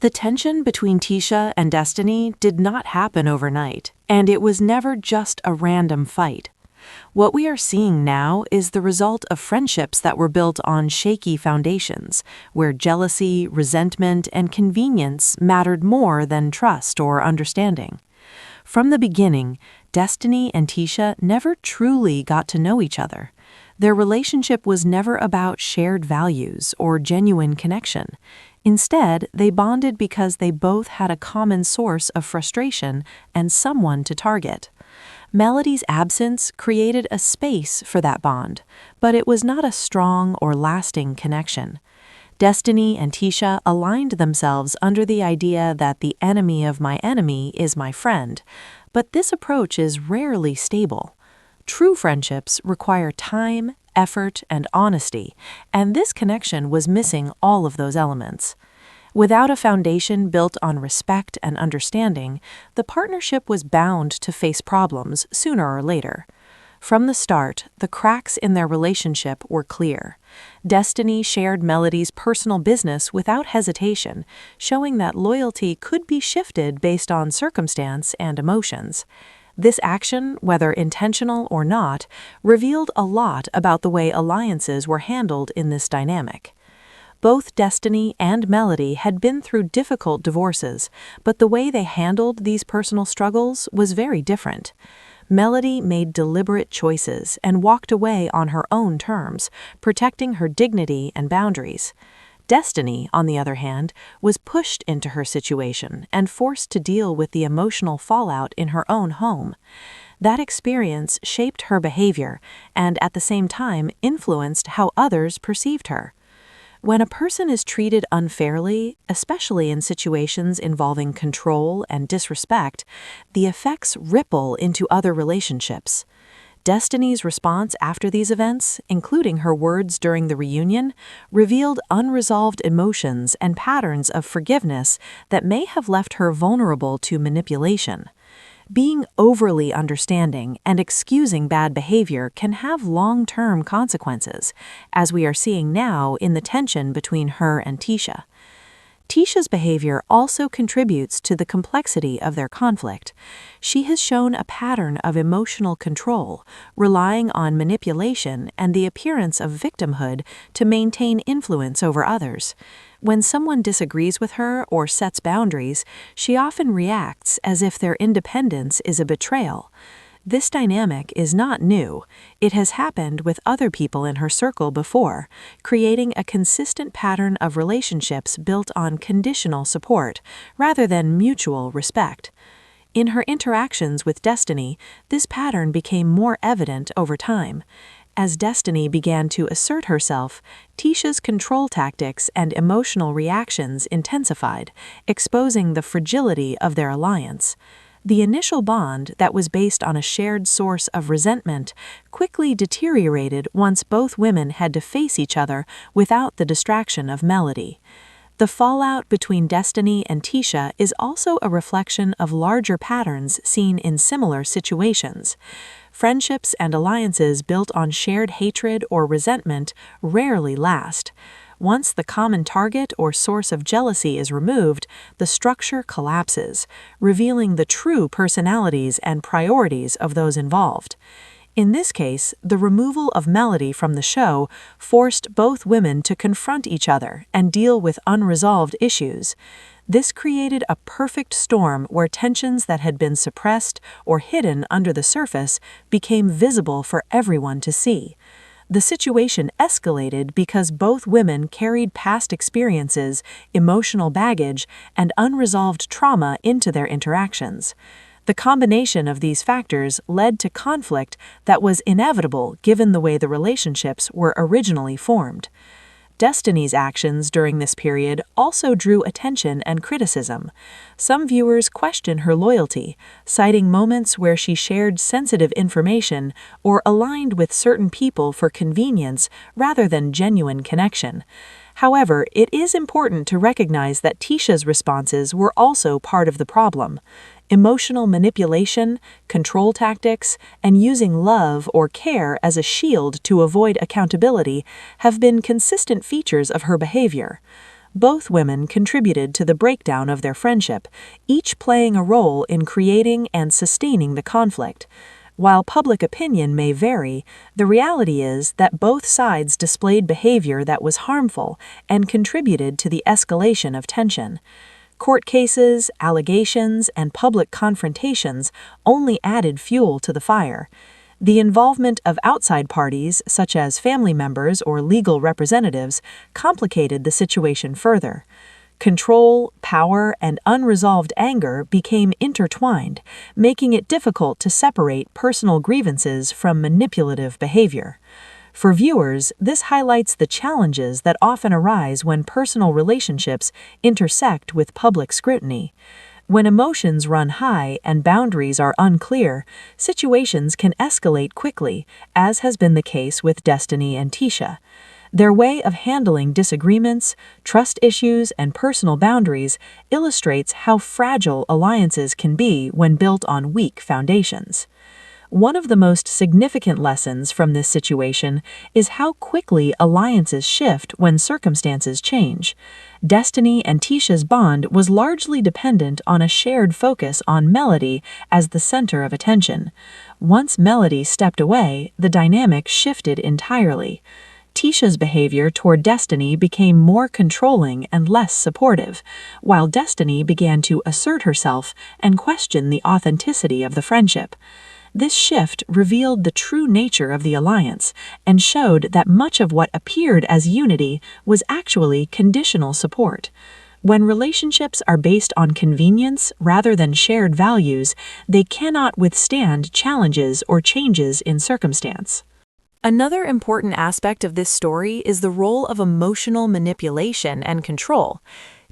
The tension between Tisha and Destiny did not happen overnight, and it was never just a random fight. What we are seeing now is the result of friendships that were built on shaky foundations, where jealousy, resentment, and convenience mattered more than trust or understanding. From the beginning, Destiny and Tisha never truly got to know each other. Their relationship was never about shared values or genuine connection. Instead, they bonded because they both had a common source of frustration and someone to target. Melody's absence created a space for that bond, but it was not a strong or lasting connection. Destiny and Tisha aligned themselves under the idea that the enemy of my enemy is my friend, but this approach is rarely stable. True friendships require time, effort, and honesty, and this connection was missing all of those elements. Without a foundation built on respect and understanding, the partnership was bound to face problems sooner or later. From the start, the cracks in their relationship were clear. Destiny shared Melody's personal business without hesitation, showing that loyalty could be shifted based on circumstance and emotions. This action, whether intentional or not, revealed a lot about the way alliances were handled in this dynamic. Both Destiny and Melody had been through difficult divorces, but the way they handled these personal struggles was very different. Melody made deliberate choices and walked away on her own terms, protecting her dignity and boundaries. Destiny, on the other hand, was pushed into her situation and forced to deal with the emotional fallout in her own home. That experience shaped her behavior and, at the same time, influenced how others perceived her. When a person is treated unfairly, especially in situations involving control and disrespect, the effects ripple into other relationships. Destiny's response after these events, including her words during the reunion, revealed unresolved emotions and patterns of forgiveness that may have left her vulnerable to manipulation. Being overly understanding and excusing bad behavior can have long-term consequences, as we are seeing now in the tension between her and Tisha. Tisha's behavior also contributes to the complexity of their conflict. She has shown a pattern of emotional control, relying on manipulation and the appearance of victimhood to maintain influence over others. When someone disagrees with her or sets boundaries, she often reacts as if their independence is a betrayal. This dynamic is not new. It has happened with other people in her circle before, creating a consistent pattern of relationships built on conditional support rather than mutual respect. In her interactions with Destiny, this pattern became more evident over time. As Destiny began to assert herself, Tisha's control tactics and emotional reactions intensified, exposing the fragility of their alliance. The initial bond that was based on a shared source of resentment quickly deteriorated once both women had to face each other without the distraction of Melody. The fallout between Destiny and Tisha is also a reflection of larger patterns seen in similar situations. Friendships and alliances built on shared hatred or resentment rarely last. Once the common target or source of jealousy is removed, the structure collapses, revealing the true personalities and priorities of those involved. In this case, the removal of Melody from the show forced both women to confront each other and deal with unresolved issues. This created a perfect storm where tensions that had been suppressed or hidden under the surface became visible for everyone to see. The situation escalated because both women carried past experiences, emotional baggage, and unresolved trauma into their interactions. The combination of these factors led to conflict that was inevitable given the way the relationships were originally formed. Destiny's actions during this period also drew attention and criticism. Some viewers question her loyalty, citing moments where she shared sensitive information or aligned with certain people for convenience rather than genuine connection. However, it is important to recognize that Tisha's responses were also part of the problem. Emotional manipulation, control tactics, and using love or care as a shield to avoid accountability have been consistent features of her behavior. Both women contributed to the breakdown of their friendship, each playing a role in creating and sustaining the conflict. While public opinion may vary, the reality is that both sides displayed behavior that was harmful and contributed to the escalation of tension. Court cases, allegations, and public confrontations only added fuel to the fire. The involvement of outside parties, such as family members or legal representatives, complicated the situation further. Control, power, and unresolved anger became intertwined, making it difficult to separate personal grievances from manipulative behavior. For viewers, this highlights the challenges that often arise when personal relationships intersect with public scrutiny. When emotions run high and boundaries are unclear, situations can escalate quickly, as has been the case with Destiny and Tisha. Their way of handling disagreements, trust issues, and personal boundaries illustrates how fragile alliances can be when built on weak foundations. One of the most significant lessons from this situation is how quickly alliances shift when circumstances change. Destiny and Tisha's bond was largely dependent on a shared focus on Melody as the center of attention. Once Melody stepped away, the dynamic shifted entirely. Tisha's behavior toward Destiny became more controlling and less supportive, while Destiny began to assert herself and question the authenticity of the friendship. This shift revealed the true nature of the alliance and showed that much of what appeared as unity was actually conditional support. When relationships are based on convenience rather than shared values, they cannot withstand challenges or changes in circumstance. Another important aspect of this story is the role of emotional manipulation and control.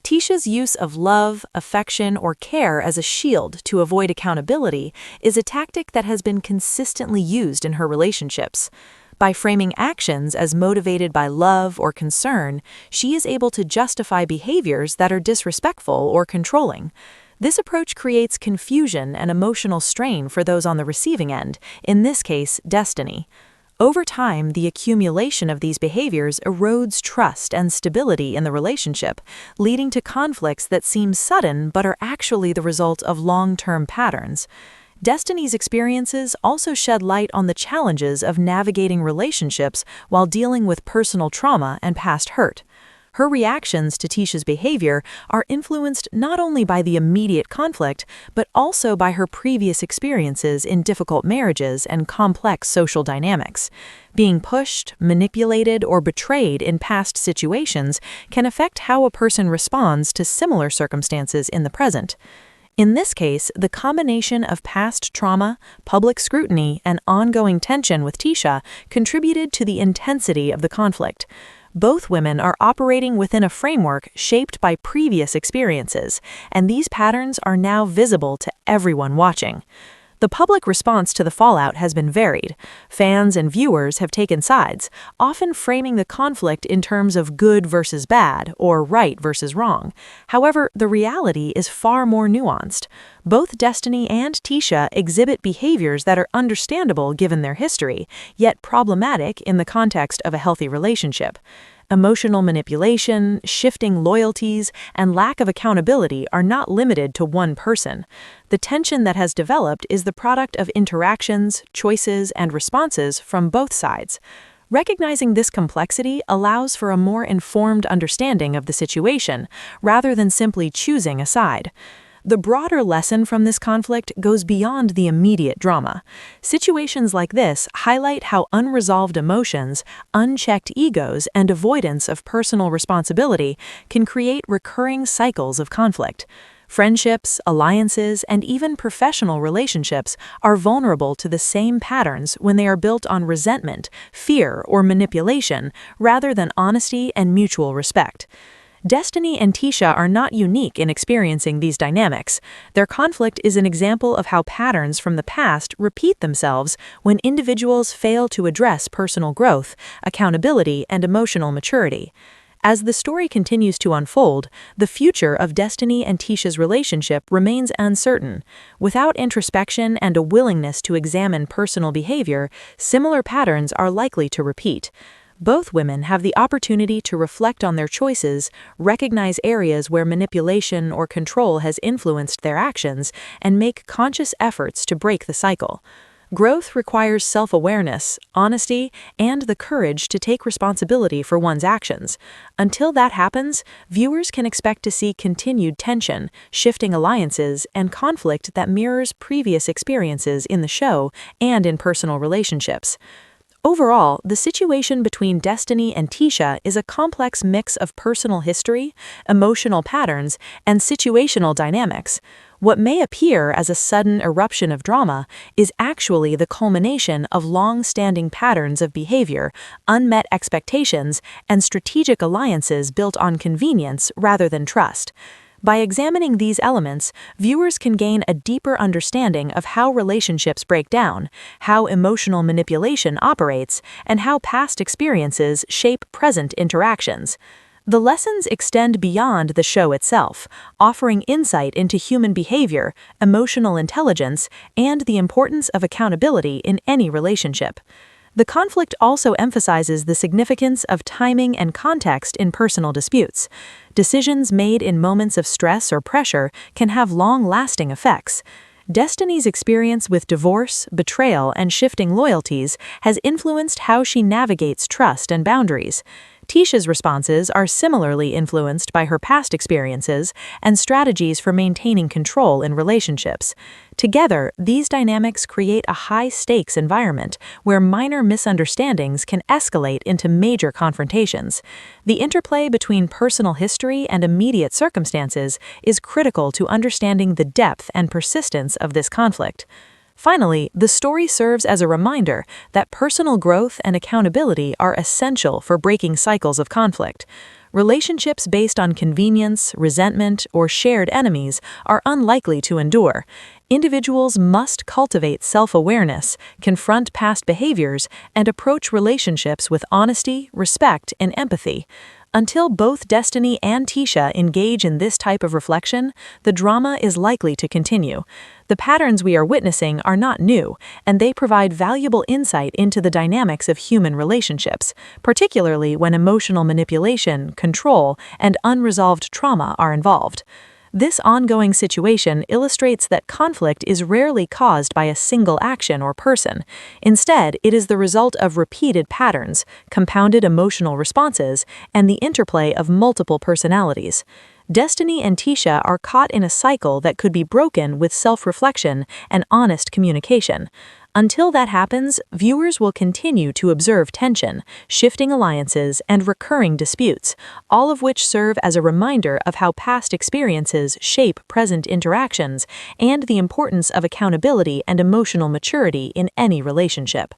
Tisha's use of love, affection, or care as a shield to avoid accountability is a tactic that has been consistently used in her relationships. By framing actions as motivated by love or concern, she is able to justify behaviors that are disrespectful or controlling. This approach creates confusion and emotional strain for those on the receiving end, in this case, Destiny. Over time, the accumulation of these behaviors erodes trust and stability in the relationship, leading to conflicts that seem sudden but are actually the result of long-term patterns. Destiny's experiences also shed light on the challenges of navigating relationships while dealing with personal trauma and past hurt. Her reactions to Tisha's behavior are influenced not only by the immediate conflict, but also by her previous experiences in difficult marriages and complex social dynamics. Being pushed, manipulated, or betrayed in past situations can affect how a person responds to similar circumstances in the present. In this case, the combination of past trauma, public scrutiny, and ongoing tension with Tisha contributed to the intensity of the conflict. Both women are operating within a framework shaped by previous experiences, and these patterns are now visible to everyone watching. The public response to the fallout has been varied. Fans and viewers have taken sides, often framing the conflict in terms of good versus bad or right versus wrong. However, the reality is far more nuanced. Both Destiny and Tisha exhibit behaviors that are understandable given their history, yet problematic in the context of a healthy relationship. Emotional manipulation, shifting loyalties, and lack of accountability are not limited to one person. The tension that has developed is the product of interactions, choices, and responses from both sides. Recognizing this complexity allows for a more informed understanding of the situation, rather than simply choosing a side. The broader lesson from this conflict goes beyond the immediate drama. Situations like this highlight how unresolved emotions, unchecked egos, and avoidance of personal responsibility can create recurring cycles of conflict. Friendships, alliances, and even professional relationships are vulnerable to the same patterns when they are built on resentment, fear, or manipulation, rather than honesty and mutual respect. Destiny and Tisha are not unique in experiencing these dynamics. Their conflict is an example of how patterns from the past repeat themselves when individuals fail to address personal growth, accountability, and emotional maturity. As the story continues to unfold, the future of Destiny and Tisha's relationship remains uncertain. Without introspection and a willingness to examine personal behavior, similar patterns are likely to repeat. Both women have the opportunity to reflect on their choices, recognize areas where manipulation or control has influenced their actions, and make conscious efforts to break the cycle. Growth requires self-awareness, honesty, and the courage to take responsibility for one's actions. Until that happens, viewers can expect to see continued tension, shifting alliances, and conflict that mirrors previous experiences in the show and in personal relationships. Overall, the situation between Destiny and Tisha is a complex mix of personal history, emotional patterns, and situational dynamics. What may appear as a sudden eruption of drama is actually the culmination of long-standing patterns of behavior, unmet expectations, and strategic alliances built on convenience rather than trust. By examining these elements, viewers can gain a deeper understanding of how relationships break down, how emotional manipulation operates, and how past experiences shape present interactions. The lessons extend beyond the show itself, offering insight into human behavior, emotional intelligence, and the importance of accountability in any relationship. The conflict also emphasizes the significance of timing and context in personal disputes. Decisions made in moments of stress or pressure can have long-lasting effects. Destiny's experience with divorce, betrayal, and shifting loyalties has influenced how she navigates trust and boundaries. Tisha's responses are similarly influenced by her past experiences and strategies for maintaining control in relationships. Together, these dynamics create a high-stakes environment where minor misunderstandings can escalate into major confrontations. The interplay between personal history and immediate circumstances is critical to understanding the depth and persistence of this conflict. Finally, the story serves as a reminder that personal growth and accountability are essential for breaking cycles of conflict. Relationships based on convenience, resentment, or shared enemies are unlikely to endure. Individuals must cultivate self-awareness, confront past behaviors, and approach relationships with honesty, respect, and empathy. Until both Destiny and Tisha engage in this type of reflection, the drama is likely to continue. The patterns we are witnessing are not new, and they provide valuable insight into the dynamics of human relationships, particularly when emotional manipulation, control, and unresolved trauma are involved. This ongoing situation illustrates that conflict is rarely caused by a single action or person. Instead, it is the result of repeated patterns, compounded emotional responses, and the interplay of multiple personalities. Destiny and Tisha are caught in a cycle that could be broken with self-reflection and honest communication. Until that happens, viewers will continue to observe tension, shifting alliances, and recurring disputes, all of which serve as a reminder of how past experiences shape present interactions and the importance of accountability and emotional maturity in any relationship.